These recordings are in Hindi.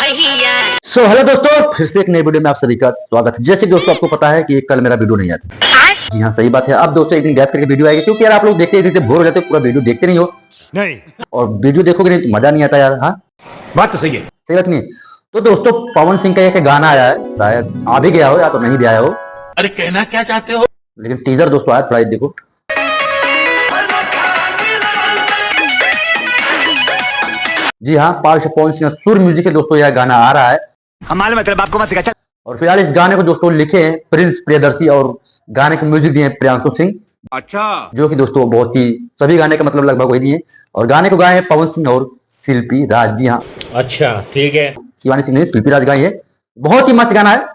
हेलो दोस्तों, फिर से एक नई वीडियो में आप सभी का स्वागत है। जैसे दोस्तों आपको पता है कि कल मेरा वीडियो नहीं आता। जी हाँ, सही बात है। अब दोस्तों एक दिन गैप करके वीडियो आएगी, क्योंकि यार आप लोग देखते देखते बोर हो जाते हो, पूरा वीडियो देखते नहीं हो। नहीं, और वीडियो देखोगे नहीं तो मजा नहीं आता यार। हाँ, बात तो सही है। सही बात नहीं। तो दोस्तों पवन सिंह का एक गाना आया है, शायद आ भी गया हो या तो नहीं भी आया हो। अरे कहना क्या चाहते हो? लेकिन टीजर दोस्तों आया, थोड़ा देखो। जी हाँ, पवन सिंह सुर म्यूजिक है दोस्तों, यह गाना आ रहा है। हमारे मतलब आपको मत सिखा। और फिलहाल इस गाने को दोस्तों लिखे हैं प्रिंस प्रियदर्शी, और गाने के म्यूजिक दिए हैं प्रियांशु सिंह। अच्छा, जो कि दोस्तों बहुत ही सभी गाने का मतलब लगभग वही दिए। और गाने को गाए हैं पवन सिंह और शिल्पी राज। जी हाँ, अच्छा ठीक है। शिवानी सिंह ने शिल्पी राज गाई है। बहुत ही मस्त गाना है,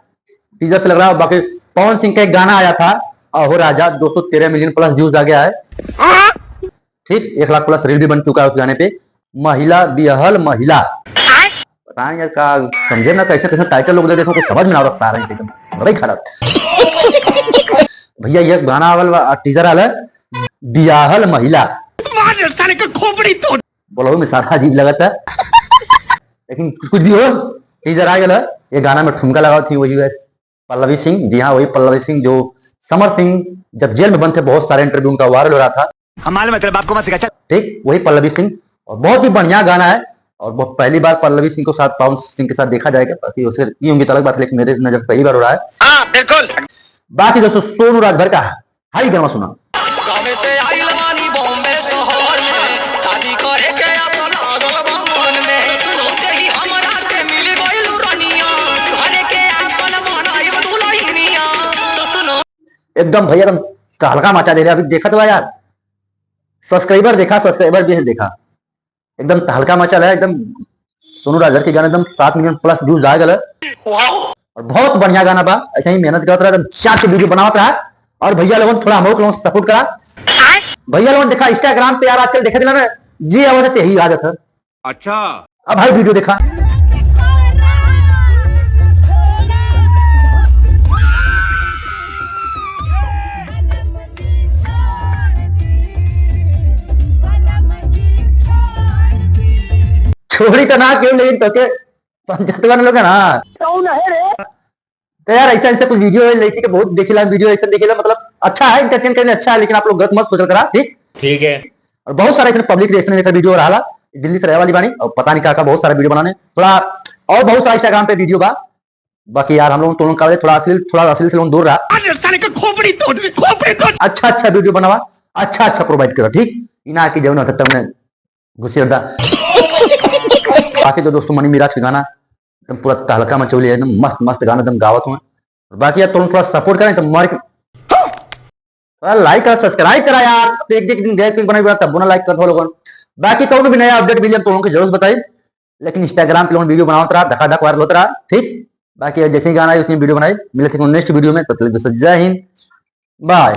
टीजर से लग रहा है। बाकी पवन सिंह का एक गाना आया था अहो राजा, 213 मिलियन प्लस व्यूज आ गया है। ठीक, 1 लाख प्लस रील भी बन चुका है उस गाने पे। महिला बिहल महिला, पता नहीं यार का समझे ना, कैसे कैसे टाइटल लोग देखो कुछ समझ में ना आ रहा, सारा एकदम बड़ा ही खराब। भैया ये गाना वाला टीजर आला बियाहल महिला, साले का खोपड़ी तोड़। बोलो में सारा अजीब लगा था। लेकिन कुछ भी हो, टीजर आ गया। ये गाना में ठुमका लगा थी वही पल्लवी सिंह। जी हाँ, वही पल्लवी सिंह जो समर सिंह जब जेल में बंद थे, बहुत सारे इंटरव्यू उनका वायरल हो रहा था। हमारे मतलब आपको मत सिखा। ठीक, वही पल्लवी सिंह। और बहुत ही बढ़िया गाना है। और बहुत पहली बार पल्लवी सिंह को साथ पवन सिंह के साथ देखा जाएगा। बाकी उसे ये होंगी तो अलग बात है, लेकिन मेरे नजर पहली बार हो रहा है। हाँ बिल्कुल। बाकी दोस्तों सोनू राजभर का हाई गाना सुना। एकदम भैया एकदम तहलका मचा दे रहे। अभी देखा तो यार, सब्सक्राइबर भी देखा, एकदम तहलका मचा है एकदम। सोनू राजभर के गाने एकदम 7 मिलियन प्लस व्यूज आ गए। और बहुत बढ़िया गाना बा। ऐसे ही मेहनत करता रहा, एकदम 4 वीडियो बनावत रहा। और भैया लोगों थोड़ा हम लोग सपोर्ट करा। भैया लोगों देखा इंस्टाग्राम पे यार, आजकल देखा दिला ना जी आवाज यही आदत है। अच्छा, अब भाई वीडियो देखा। छोड़ी तो ना क्यों, लेकिन तो के समझते लोग है ना। तो यार ऐसा ऐसा कुछ वीडियो है लड़की के बहुत देखिला, वीडियो ऐसा देखिला, मतलब अच्छा है, एंटरटेन करने अच्छा है। लेकिन आप लोग गलत मत सोच करा। ठीक ठीक है। और बहुत सारे ऐसे पब्लिक रिएक्शन देखा वीडियो रहा, दिल्ली से रहने वाली बानी, और पता नहीं क्या बहुत सारा वीडियो बनाने थोड़ा। और बहुत सारा इंस्टाग्राम पे वीडियो बा। बाकी यार हम लोग दोनों का थोड़ा अश्लील से दूर रहा। साले का खोपड़ी तोड़। अच्छा वीडियो बनावा, अच्छा प्रोवाइड करो। ठीक, इना की जवन होता तुमने घुसे दा। बाकी तो दोस्तों मनी मिराज का गाना एकदम पूरा तहलका मचौली है, एकदम मस्त मस्त गाना एकदम गावत हुए। बाकी यार तुम थोड़ा सपोर्ट करें तो मार थोड़ा लाइक कर सब्सक्राइब करा यार। तो एक दिन गए क्लिक बनाई तब ना लाइक कर दो लोगों। बाकी कौन भी नया अपडेट मिले तो लोगों को जरूर बताइए। लेकिन इंस्टाग्राम पे लोग वीडियो बनावत रहा, धक्का वायरल होता रहा। ठीक, बाकी जैसे ही गाना है उसी वीडियो बनाई। मिले थे नेक्स्ट वीडियो में, तो जय हिंद, बाय।